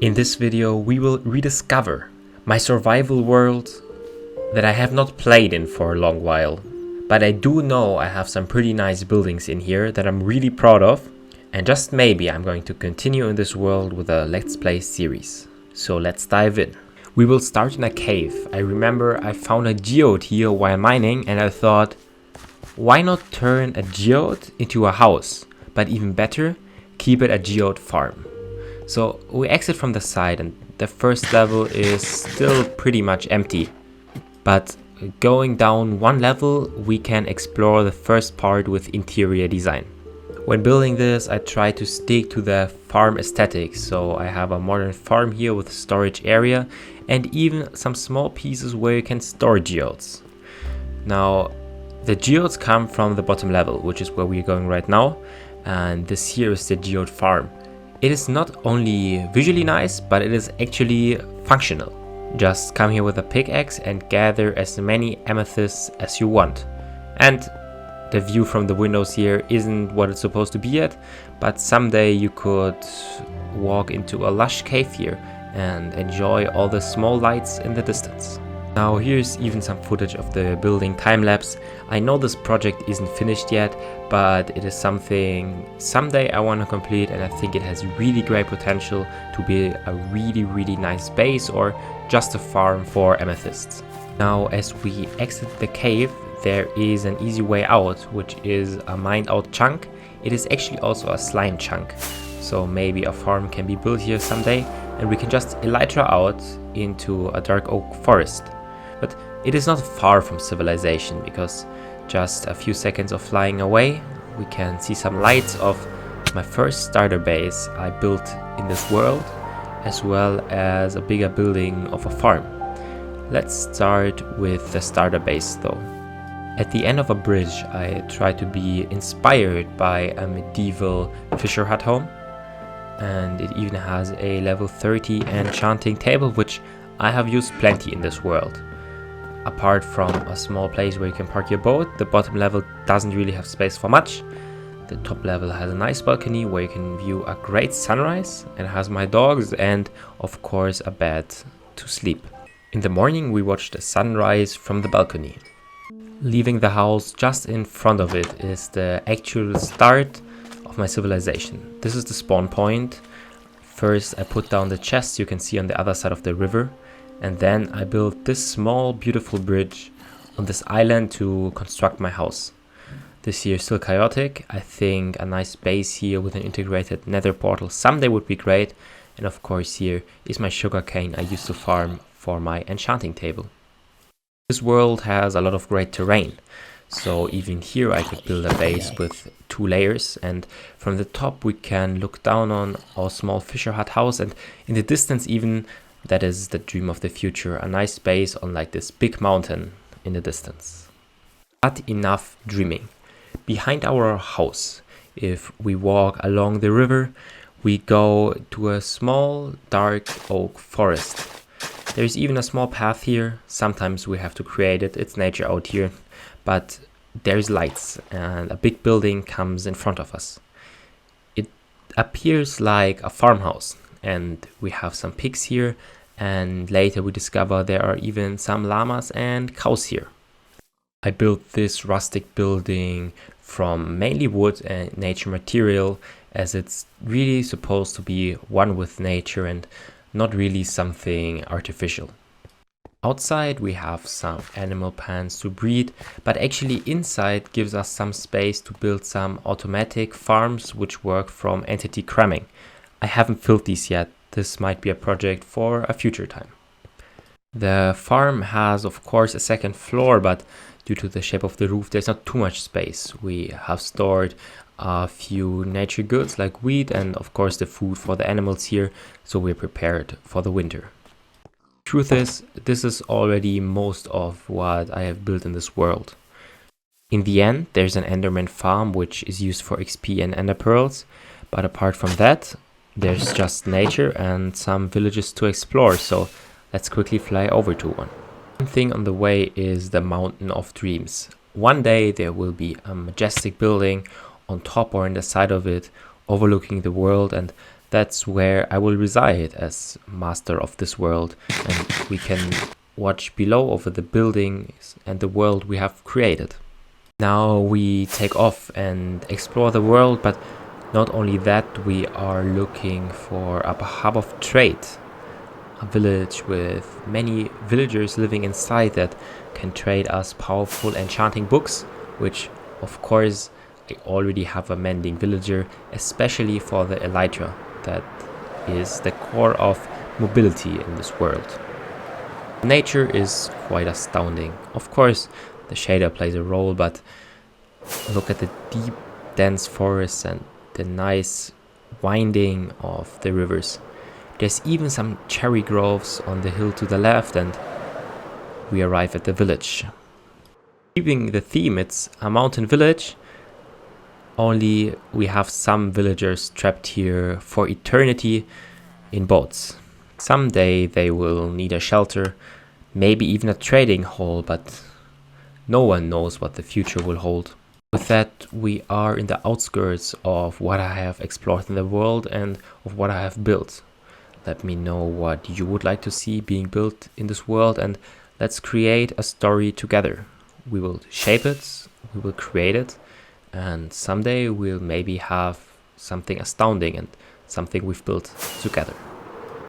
In this video we will rediscover my survival world that I have not played in for a long while, but I do know I have some pretty nice buildings in here that I'm really proud of, and just maybe I'm going to continue in this world with a Let's Play series. So let's dive in. We will start in a cave. I remember I found a geode here while mining and I thought, why not turn a geode into a house, but even better, keep it a geode farm. So we exit from the side and the first level is still pretty much empty, but going down one level we can explore the first part with interior design. When building this I try to stick to the farm aesthetic, so I have a modern farm here with a storage area and even some small pieces where you can store geodes. Now the geodes come from the bottom level, which is where we're going right now, and this here is the geode farm. It is not only visually nice, but it is actually functional. Just come here with a pickaxe and gather as many amethysts as you want. And the view from the windows here isn't what it's supposed to be yet, but someday you could walk into a lush cave here and enjoy all the small lights in the distance. Now here's even some footage of the building time-lapse. I know this project isn't finished yet, but it is something someday I want to complete, and I think it has really great potential to be a really nice base or just a farm for amethysts. Now as we exit the cave there is an easy way out, which is a mined out chunk. It is actually also a slime chunk, so maybe a farm can be built here someday and we can just elytra out into a dark oak forest. But it is not far from civilization, because just a few seconds of flying away we can see some lights of my first starter base I built in this world, as well as a bigger building of a farm. Let's start with the starter base though. At the end of a bridge I try to be inspired by a medieval fisher hut home, and it even has a level 30 enchanting table, which I have used plenty in this world. Apart from a small place where you can park your boat, the bottom level doesn't really have space for much. The top level has a nice balcony where you can view a great sunrise, and has my dogs and of course a bed to sleep. In the morning we watch the sunrise from the balcony. Leaving the house, just in front of it is the actual start of my civilization. This is the spawn point. First I put down the chests you can see on the other side of the river, and then I built this small beautiful bridge on this island to construct my house. This here is still chaotic. I think a nice base here with an integrated nether portal someday would be great, and of course here is my sugarcane I used to farm for my enchanting table. This world has a lot of great terrain, so even here I could build a base with 2 layers, and from the top we can look down on our small fisher hut house, and in the distance even, that is the dream of the future, a nice base on like this big mountain in the distance. But enough dreaming. Behind our house, if we walk along the river, we go to a small dark oak forest. There's even a small path here. Sometimes we have to create it, it's nature out here, but there's lights and a big building comes in front of us. It appears like a farmhouse, and we have some pigs here, and later we discover there are even some llamas and cows here. I built this rustic building from mainly wood and nature material, as it's really supposed to be one with nature and not really something artificial. Outside we have some animal pens to breed, but actually inside gives us some space to build some automatic farms which work from entity cramming. I haven't filled these yet. This might be a project for a future time. The farm has of course a second floor, but due to the shape of the roof there's not too much space. We have stored a few nature goods like wheat and of course the food for the animals here, so we're prepared for the winter. Truth is, this is already most of what I have built in this world. In the end there's an enderman farm which is used for XP and ender pearls, but apart from that there's just nature and some villages to explore, so let's quickly fly over to one. One thing on the way is the Mountain of Dreams. One day there will be a majestic building on top or in the side of it overlooking the world, and That's where I will reside as master of this world, and we can watch below over the buildings and the world we have created. Now we take off and explore the world, but not only that, we are looking for a hub of trade, a village with many villagers living inside that can trade us powerful enchanting books, which of course I already have a mending villager, especially for the elytra. That is the core of mobility in this world. Nature is quite astounding. Of course, the shader plays a role, but look at the deep, dense forests and the nice winding of the rivers. There's even some cherry groves on the hill to the left, and we arrive at the village. Keeping the theme, it's a mountain village, only we have some villagers trapped here for eternity in boats. Someday they will need a shelter, maybe even a trading hall, but no one knows what the future will hold. With that, we are in the outskirts of what I have explored in the world and of what I have built. Let me know what you would like to see being built in this world, and let's create a story together. We will shape it, we will create it, and someday we'll maybe have something astounding and something we've built together.